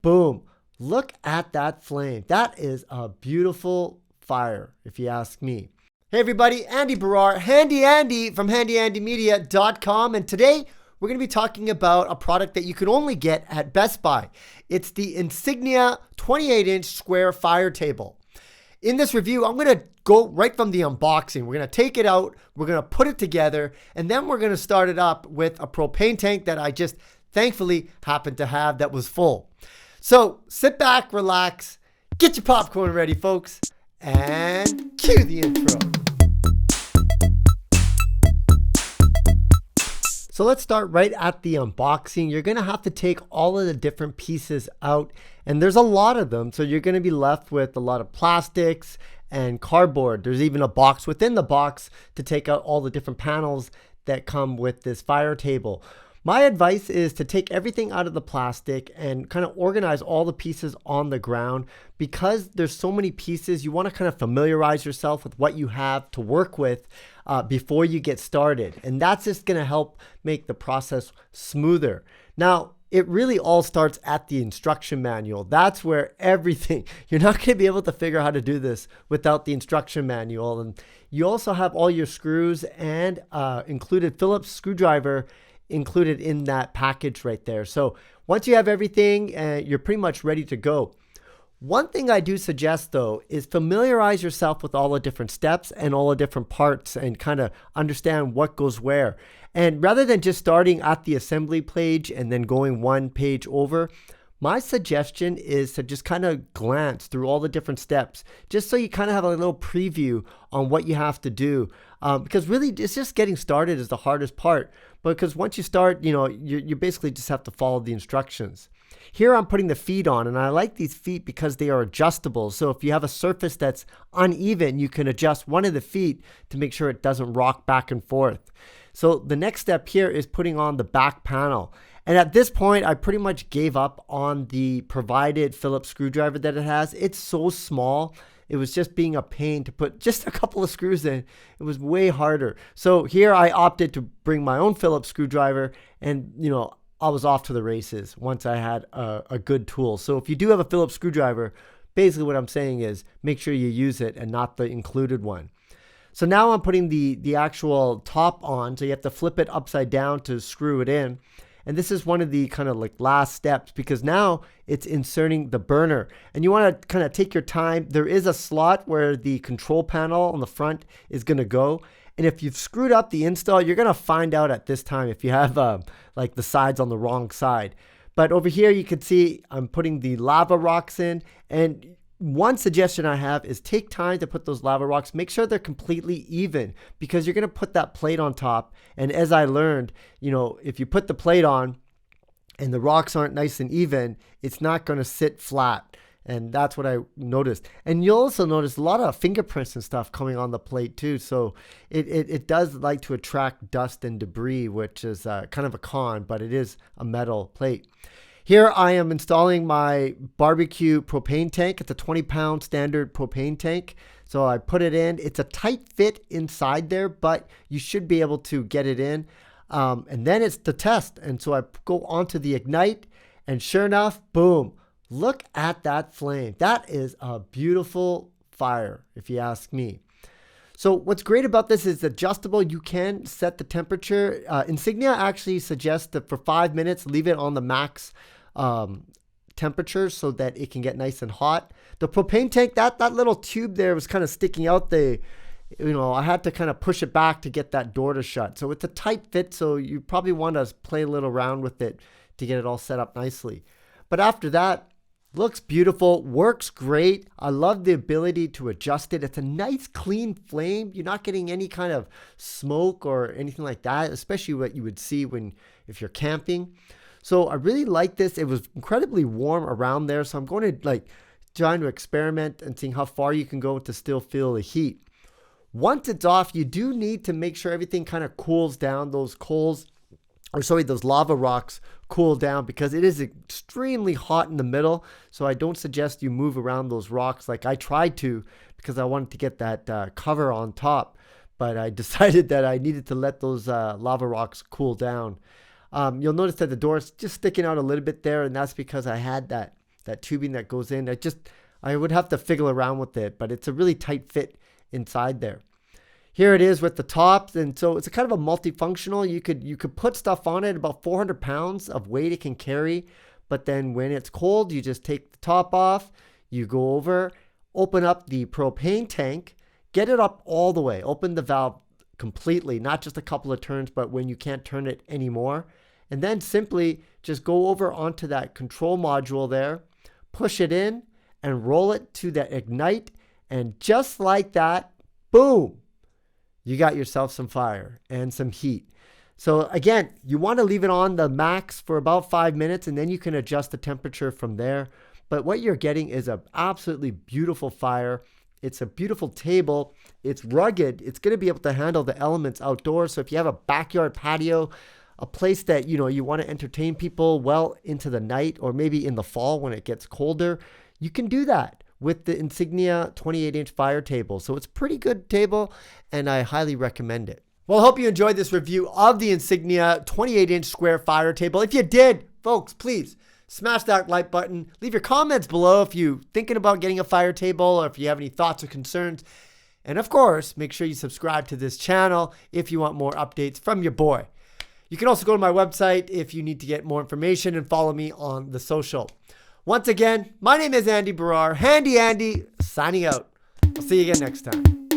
Boom. Look at that flame. That is a beautiful fire, if you ask me. Hey everybody, Andy Baryer, Handy Andy from handyandymedia.com, and today we're going to be talking about a product that you can only get at Best Buy. It's the Insignia 28-inch square fire table. In this review, I'm going to go right from the unboxing. We're going to take it out, we're going to put it together, and then we're going to start it up with a propane tank that I just thankfully happened to have that was full. So sit back, relax, get your popcorn ready, folks, and cue the intro. So let's start right at the unboxing. You're going to have to take all of the different pieces out, and there's a lot of them. So you're going to be left with a lot of plastics and cardboard. There's even a box within the box to take out all the different panels that come with this fire table. My advice is to take everything out of the plastic and kind of organize all the pieces on the ground. Because there's so many pieces, you want to kind of familiarize yourself with what you have to work with before you get started. And that's just going to help make the process smoother. Now, it really all starts at the instruction manual. That's where everything, you're not going to be able to figure out how to do this without the instruction manual. And you also have all your screws and included Phillips screwdriver included in that package right there. So once you have everything, you're pretty much ready to go. One thing I do suggest though is familiarize yourself with all the different steps and all the different parts and kind of understand what goes where. And rather than just starting at the assembly page and then going one page over, my suggestion is to just kind of glance through all the different steps, just so you kind of have a little preview on what you have to do. Because really, it's just getting started is the hardest part. Because once you start, you basically just have to follow the instructions. Here I'm putting the feet on, and I like these feet because they are adjustable. So if you have a surface that's uneven, you can adjust one of the feet to make sure it doesn't rock back and forth. So the next step here is putting on the back panel. And at this point, I pretty much gave up on the provided Phillips screwdriver that it has. It's so small. It was just being a pain to put just a couple of screws in. It was way harder. So here I opted to bring my own Phillips screwdriver, and I was off to the races once I had a good tool. So if you do have a Phillips screwdriver, basically what I'm saying is make sure you use it and not the included one. So now I'm putting the actual top on. So you have to flip it upside down to screw it in. And this is one of the kind of like last steps, because now it's inserting the burner, and you want to kind of take your time. There is a slot where the control panel on the front is going to go. And if you've screwed up the install, you're going to find out at this time if you have like the sides on the wrong side. But over here, you can see I'm putting the lava rocks in, and one suggestion I have is take time to put those lava rocks. Make sure they're completely even, because you're going to put that plate on top. And as I learned, if you put the plate on and the rocks aren't nice and even, it's not going to sit flat. And that's what I noticed. And you'll also notice a lot of fingerprints and stuff coming on the plate too. So it does like to attract dust and debris, which is kind of a con, but it is a metal plate. Here I am installing my barbecue propane tank. It's a 20-pound standard propane tank. So I put it in. It's a tight fit inside there, but you should be able to get it in. And then it's the test. And so I go onto the ignite, and sure enough, boom, look at that flame. That is a beautiful fire, if you ask me. So what's great about this is adjustable. You can set the temperature. Insignia actually suggests that for 5 minutes, leave it on the max temperature so that it can get nice and hot. The propane tank, that little tube there was kind of sticking out. I had to kind of push it back to get that door to shut. So it's a tight fit, so you probably want to play a little around with it to get it all set up nicely. But after that, looks beautiful, works great. I love the ability to adjust it. It's a nice clean flame. You're not getting any kind of smoke or anything like that, especially what you would see if you're camping. So I really like this. It was incredibly warm around there. So I'm going to trying to experiment and seeing how far you can go to still feel the heat. Once it's off, you do need to make sure everything kind of cools down. Those lava rocks cool down, because it is extremely hot in the middle. So I don't suggest you move around those rocks like I tried to, because I wanted to get that cover on top. But I decided that I needed to let those lava rocks cool down. You'll notice that the door is just sticking out a little bit there, and that's because I had that that tubing that goes in. I would have to fiddle around with it, but it's a really tight fit inside there. Here it is with the tops, and so it's a kind of a multifunctional. You could put stuff on it, about 400 pounds of weight it can carry, but then when it's cold, you just take the top off, you go over, open up the propane tank, get it up all the way, open the valve completely, not just a couple of turns, but when you can't turn it anymore, and then simply just go over onto that control module there, push it in, and roll it to the ignite, and just like that, boom, you got yourself some fire and some heat. So again, you want to leave it on the max for about 5 minutes, and then you can adjust the temperature from there. But what you're getting is an absolutely beautiful fire. It's a beautiful table. It's rugged. It's going to be able to handle the elements outdoors. So if you have a backyard patio, a place that you want to entertain people well into the night, or maybe in the fall when it gets colder, you can do that with the Insignia 28-inch fire table. So it's a pretty good table, and I highly recommend it. Well, I hope you enjoyed this review of the Insignia 28-inch square fire table. If you did, folks, please smash that like button. Leave your comments below if you're thinking about getting a fire table, or if you have any thoughts or concerns. And of course, make sure you subscribe to this channel if you want more updates from your boy. You can also go to my website if you need to get more information, and follow me on the social. Once again, my name is Andy Baryer, Handy Andy, signing out. I'll see you again next time.